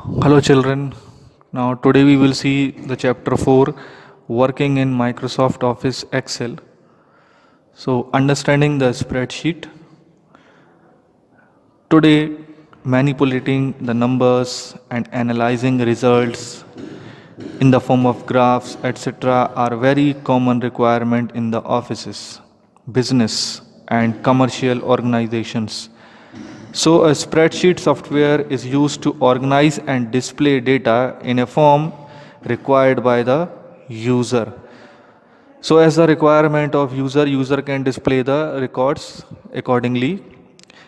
Hello, children. Now, today we will see the chapter 4 working in Microsoft Office Excel. So, understanding the spreadsheet. Today, manipulating the numbers and analyzing results in the form of graphs, etc., are very common requirement in the offices, business, and commercial organizations. So, a spreadsheet software is used to organize and display data in a form required by the user. So, as the requirement of user can display the records accordingly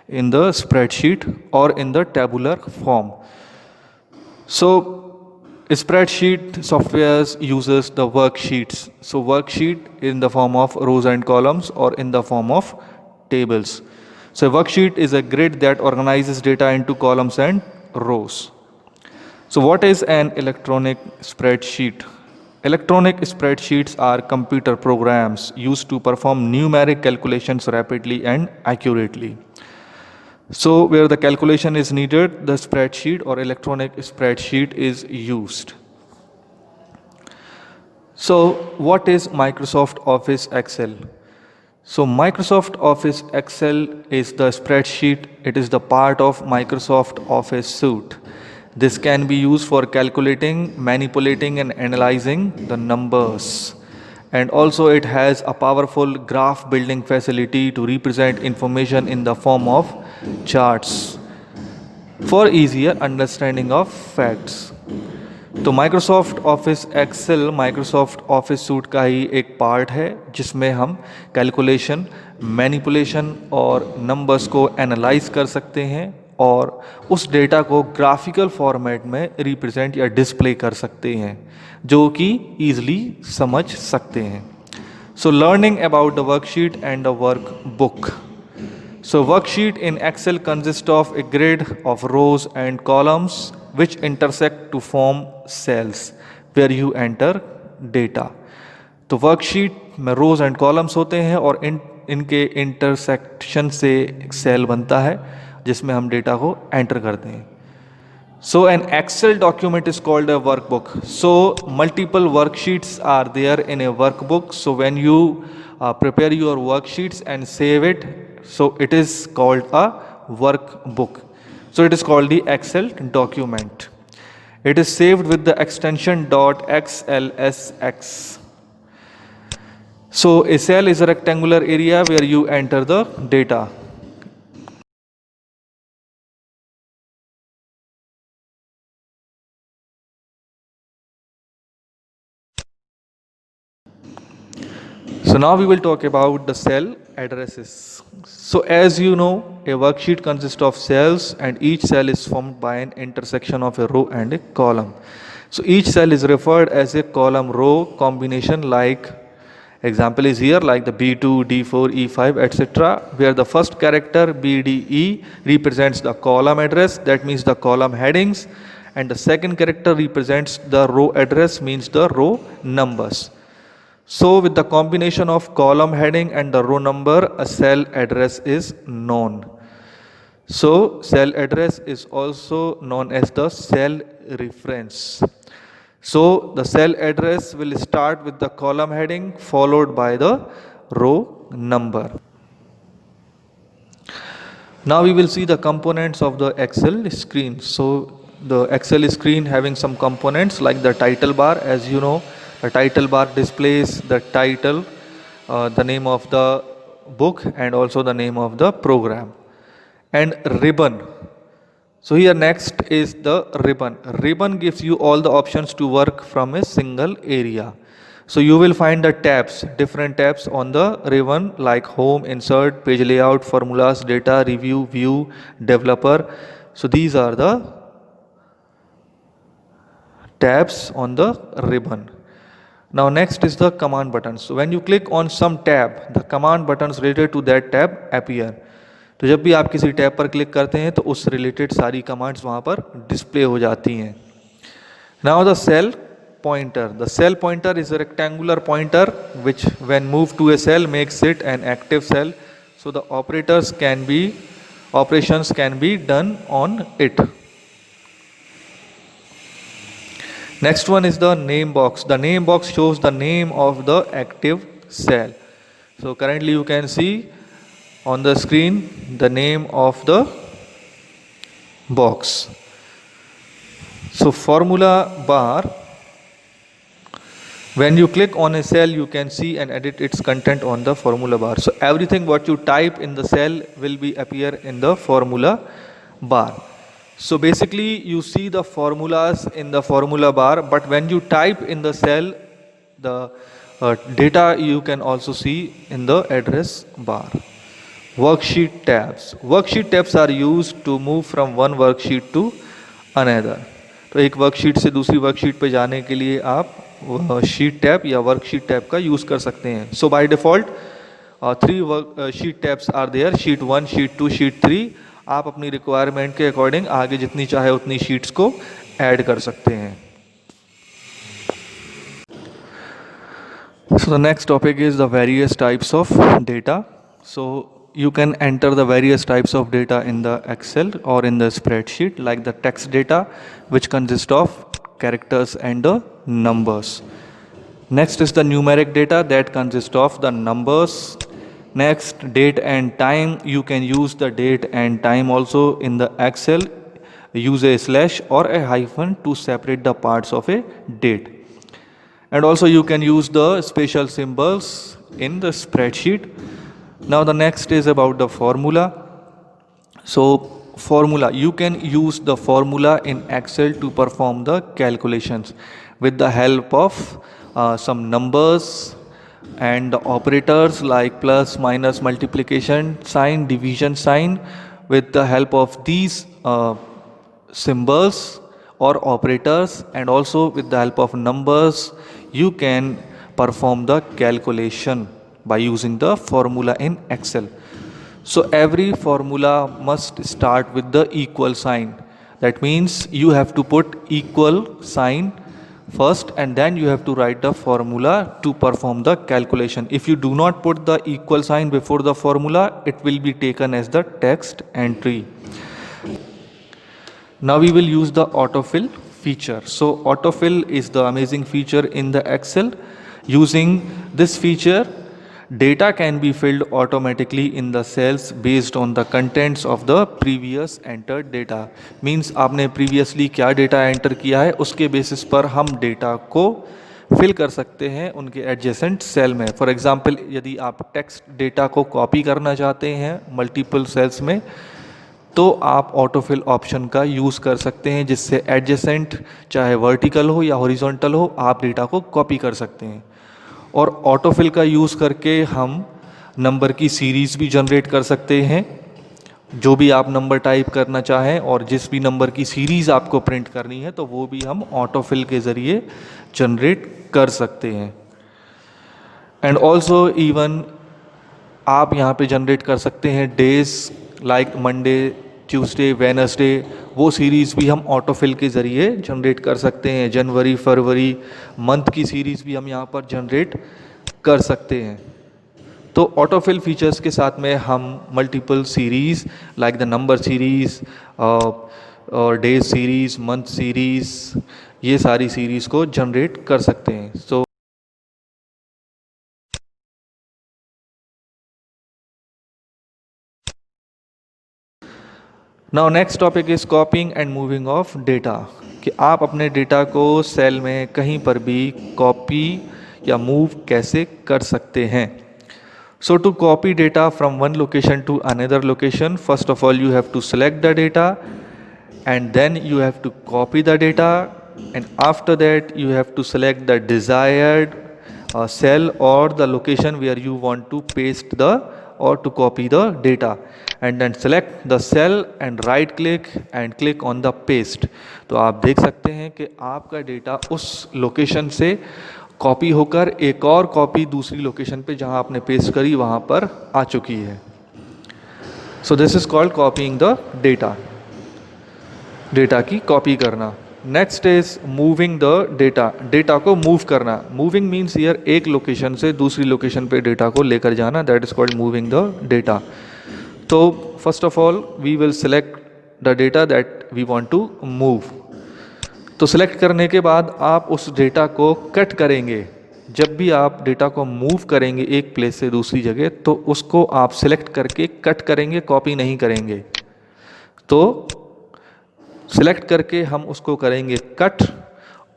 in the spreadsheet or in the tabular form. So, spreadsheet softwares uses the worksheets. So, worksheet in the form of rows and columns or in the form of tables. So, a worksheet is a grid that organizes data into columns and rows. So, what is an electronic spreadsheet? Electronic spreadsheets are computer programs used to perform numeric calculations rapidly and accurately. So, where the calculation is needed, the spreadsheet or electronic spreadsheet is used. So, what is Microsoft Office Excel? So, Microsoft Office Excel is the spreadsheet, it is the part of Microsoft Office suite. This can be used for calculating, manipulating, and analyzing the numbers. And also, it has a powerful graph building facility to represent information in the form of charts for easier understanding of facts. तो Microsoft Office Excel Microsoft Office suite का ही एक part है जिसमें हम calculation, manipulation और numbers को analyse कर सकते हैं और उस डेटा को ग्राफिकल फॉर्मेट में रिप्रेजेंट या डिस्प्ले कर सकते हैं जो कि ईजिली समझ सकते हैं. So learning about the worksheet and the workbook. So worksheet in Excel consists of a grid of rows and columns which intersect to form cells where you enter data. तो worksheet में रोज and columns होते हैं और इनके intersection से एक cell बनता है जिसमें हम डेटा को एंटर करते हैं. So an Excel document is called a workbook. So multiple worksheets are there in a workbook. So when you prepare your worksheets and save it, so it is called a workbook. So it is called the Excel document. It is saved with the extension .xlsx. So a cell is a rectangular area where you enter the data. So now we will talk about the cell addresses. So as you know, a worksheet consists of cells and each cell is formed by an intersection of a row and a column. So each cell is referred as a column row combination, like example is here, like the B2, D4, E5, etc., where the first character BDE represents the column address, that means the column headings, and the second character represents the row address, means the row numbers. So with the combination of column heading and the row number, a cell address is known. So cell address is also known as the cell reference. So the cell address will start with the column heading followed by the row number. Now we will see the components of the Excel screen. So the Excel screen having some components like the title bar. As you know, the title bar displays the title, the name of the book and also the name of the program. And ribbon. So here next is the ribbon. Ribbon gives you all the options to work from a single area. So you will find the tabs, different tabs on the ribbon like home, insert, page layout, formulas, data, review, view, developer. So these are the tabs on the ribbon. Now next is the command buttons. So when you click on some tab, the command buttons related to that tab appear. तो जब भी आप किसी tab पर click करते हैं तो उस रिलेटेड सारी कमांड्स वहाँ पर डिस्प्ले हो जाती हैं. Now the cell pointer. The cell pointer is a rectangular pointer which when moved to a cell makes it an active cell. So the operations can be done on it. Next one is the name box. The name box shows the name of the active cell. So currently you can see on the screen the name of the box. So formula bar, when you click on a cell you can see and edit its content on the formula bar. So everything what you type in the cell will be appear in the formula bar. So basically you see the formulas in the formula bar, but when you type in the cell, the data you can also see in the address bar. Worksheet tabs. Worksheet tabs are used to move from one worksheet to another. तो एक worksheet से दूसरी worksheet पे जाने के लिए आप sheet tab या वर्कशीट टैब का यूज़ कर सकते हैं. So by default 3 sheet tabs are there, sheet 1, sheet 2, sheet 3. आप अपनी रिक्वायरमेंट के अकॉर्डिंग आगे जितनी चाहे उतनी शीट्स को ऐड कर सकते हैं. So the next topic is the various types of data. So you can enter the various types of data in the Excel or in the spreadsheet, like the text data, which consists of characters and the numbers. Next is the numeric data, that consists of the numbers. Next, date and time. You can use the date and time also in the Excel. Use a slash or a hyphen to separate the parts of a date. And also you can use the special symbols in the spreadsheet. Now the next is about the formula. So formula, you can use the formula in Excel to perform the calculations with the help of some numbers and the operators like plus, minus, multiplication sign, division sign. With the help of these symbols or operators and also with the help of numbers, you can perform the calculation by using the formula in Excel. So every formula must start with the equal sign. That means you have to put equal sign first and then you have to write the formula to perform the calculation. If you do not put the equal sign before the formula, it will be taken as the text entry. Now we will use the autofill feature. So autofill is the amazing feature in the Excel. Using this feature, data can be filled automatically in the cells based on the contents of the previous entered data. Means आपने previously क्या data enter किया है उसके basis पर हम data को fill कर सकते हैं उनके adjacent cell में. For example, यदि आप text data को copy करना चाहते हैं multiple cells में, तो आप ऑटोफिल ऑप्शन का यूज़ कर सकते हैं जिससे एडजेसेंट चाहे वर्टिकल हो या हॉरिजॉन्टल हो आप डेटा को कॉपी कर सकते हैं. और ऑटोफिल का यूज़ करके हम नंबर की सीरीज़ भी जनरेट कर सकते हैं. जो भी आप नंबर टाइप करना चाहें और जिस भी नंबर की सीरीज़ आपको प्रिंट करनी है तो वो भी हम ऑटोफिल के ज़रिए जनरेट कर सकते हैं. एंड ऑल्सो इवन आप यहाँ पे जनरेट कर सकते हैं days like Monday, Tuesday, Wednesday. वो सीरीज़ भी हम ऑटोफिल के ज़रिए जनरेट कर सकते हैं. जनवरी, फरवरी, मंथ की सीरीज़ भी हम यहाँ पर जनरेट कर सकते हैं. तो ऑटोफिल फीचर्स के साथ में हम multiple series like the number series और डेज सीरीज़, मंथ सीरीज़, ये सारी सीरीज़ को जनरेट कर सकते हैं. So now next topic is कॉपिंग and moving of data. कि आप अपने डेटा को सेल में कहीं पर भी कॉपी या मूव कैसे कर सकते हैं. So to copy data from one location to another location, first of all you have to select the data and then you have to copy the data, and after that you have to select the desired cell or the location where you want to paste the or to copy the data, and then select the cell and right click and click on the paste. तो आप देख सकते हैं कि आपका data उस location से copy होकर एक और कॉपी दूसरी लोकेशन पे जहां आपने पेस्ट करी वहां पर आ चुकी है. So this is called copying the data. Data की कॉपी करना. Next is moving the data. Data को मूव करना. मूविंग मीन्स हियर एक लोकेशन से दूसरी लोकेशन पे डेटा को लेकर जाना. That is called moving the data. तो first of all we will select the data that we want to move. तो सिलेक्ट करने के बाद आप उस डेटा को कट करेंगे। जब भी आप डेटा को मूव करेंगे एक प्लेस से दूसरी जगह, तो उसको आप सिलेक्ट करके कट करेंगे, कॉपी नहीं करेंगे। तो सिलेक्ट करके हम उसको करेंगे कट,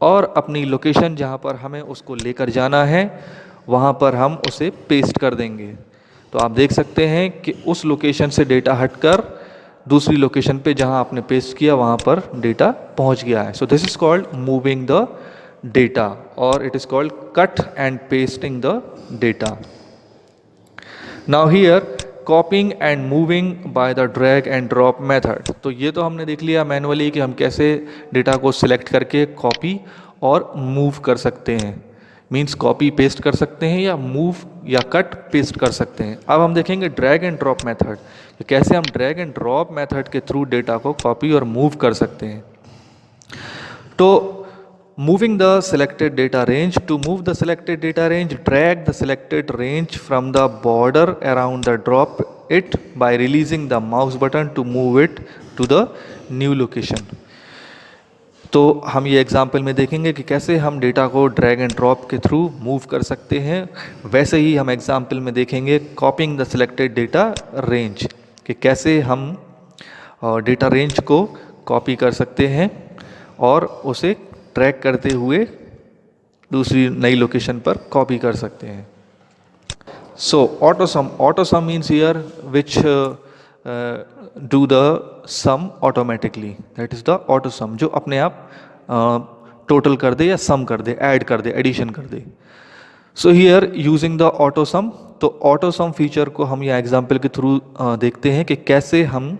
और अपनी लोकेशन जहाँ पर हमें उसको लेकर जाना है वहाँ पर हम उसे पेस्ट कर देंगे। तो आप देख सकते हैं कि उस लोकेशन से डेटा हटकर दूसरी लोकेशन पे जहाँ आपने पेस्ट किया वहाँ पर डेटा पहुँच गया है। So this is called moving the data, और it is called cut and pasting the data. Now here copying and moving by the drag and drop method. तो ये तो हमने देख लिया मैनुअली कि हम कैसे डेटा को सिलेक्ट करके कॉपी और मूव कर सकते हैं, मीन्स कॉपी पेस्ट कर सकते हैं या मूव या कट पेस्ट कर सकते हैं। अब हम देखेंगे ड्रैग एंड ड्रॉप मेथड, कि कैसे हम ड्रैग एंड ड्रॉप मेथड के थ्रू डेटा को कॉपी और मूव कर सकते हैं। तो moving the selected data range, to move the selected data range, drag the selected range from the border around the drop it by releasing the mouse button to move it to the new location। तो हम ये example में देखेंगे कि कैसे हम data को drag and drop के थ्रू मूव कर सकते हैं। वैसे ही हम एग्जाम्पल में देखेंगे copying the selected data range, कि कैसे हम डेटा रेंज को कॉपी कर सकते हैं और उसे ट्रैक करते हुए दूसरी नई लोकेशन पर कॉपी कर सकते हैं। So autosum means here which do the sum automatically, that is the autosum, जो अपने आप टोटल कर दे या सम कर दे, ऐड कर दे, एडिशन कर दे। So here using the autosum, तो ऑटोसम फीचर को हम यहाँ एग्जाम्पल के थ्रू देखते हैं कि कैसे हम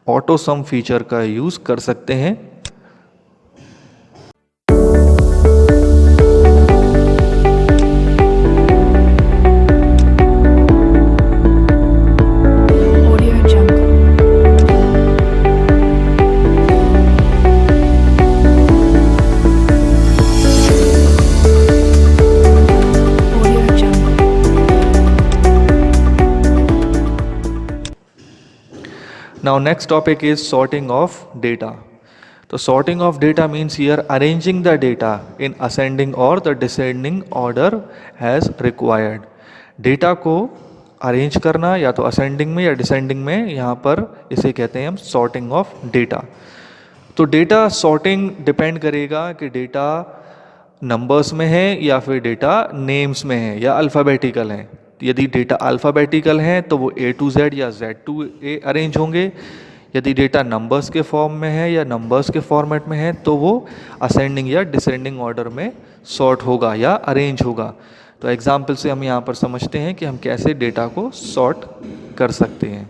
ऑटोसम फीचर का यूज़ कर सकते हैं। Now next topic is sorting of data. So sorting of data means here arranging the data in ascending or the descending order as required। Data को अरेंज करना या तो असेंडिंग में या डिसेंडिंग में, यहाँ पर इसे कहते हैं हम सॉर्टिंग ऑफ डेटा। तो डेटा सॉर्टिंग डिपेंड करेगा कि डेटा नंबर्स में है या फिर डेटा नेम्स में है या अल्फ़ाबेटिकल है। यदि डेटा अल्फ़ाबेटिकल हैं तो वो A to Z या Z to A अरेंज होंगे। यदि डेटा नंबर्स के फॉर्म में है या नंबर्स के फॉर्मेट में है तो वो असेंडिंग या डिसेंडिंग ऑर्डर में सॉर्ट होगा या अरेंज होगा। तो एग्जाम्पल से हम यहाँ पर समझते हैं कि हम कैसे डेटा को सॉर्ट कर सकते हैं।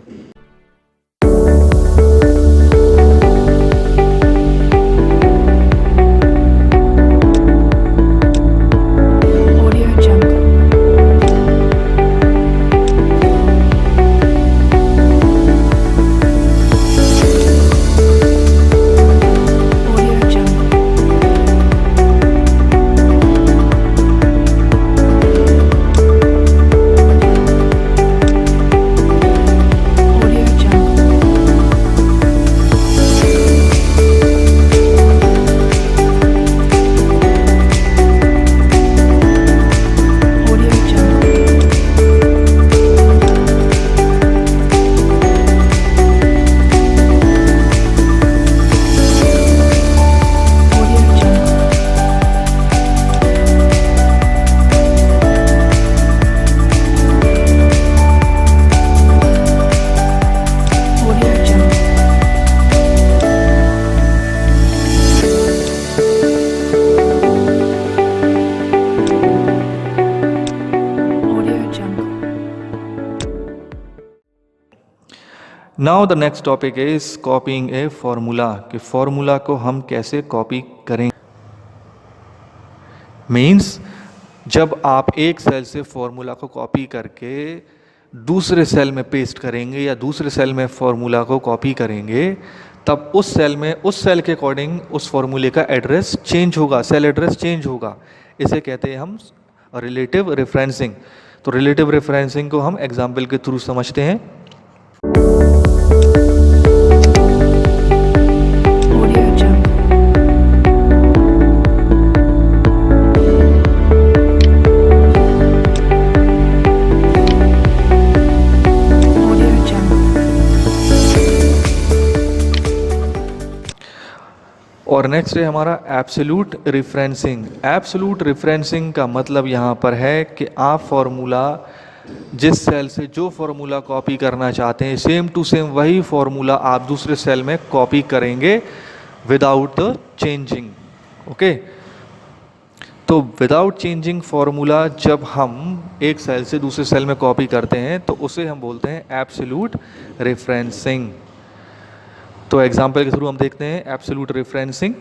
Now the next topic is कॉपिंग a formula, कि फॉर्मूला को हम कैसे कॉपी करें। मीन्स जब आप एक सेल से फॉर्मूला को कॉपी करके दूसरे सेल में पेस्ट करेंगे या दूसरे सेल में फॉर्मूला को कॉपी करेंगे, तब उस सेल में उस सेल के अकॉर्डिंग उस फॉर्मूले का एड्रेस चेंज होगा, सेल एड्रेस चेंज होगा। इसे कहते हैं हम रिलेटिव रेफरेंसिंग। तो रिलेटिव रेफरेंसिंग को हम एग्जाम्पल के थ्रू समझते हैं। और नेक्स्ट है हमारा एब्सोल्यूट रेफरेंसिंग। एब्सोल्यूट रेफरेंसिंग का मतलब यहाँ पर है कि आप फॉर्मूला जिस सेल से जो फॉर्मूला कॉपी करना चाहते हैं सेम टू सेम वही फॉर्मूला आप दूसरे सेल में कॉपी करेंगे विदाउट द चेंजिंग। ओके, तो विदाउट चेंजिंग फॉर्मूला जब हम एक सेल से दूसरे सेल में कॉपी करते हैं तो उसे हम बोलते हैं एब्सोल्यूट रेफरेंसिंग। तो एग्जांपल के थ्रू हम देखते हैं एब्सोल्यूट रेफरेंसिंग।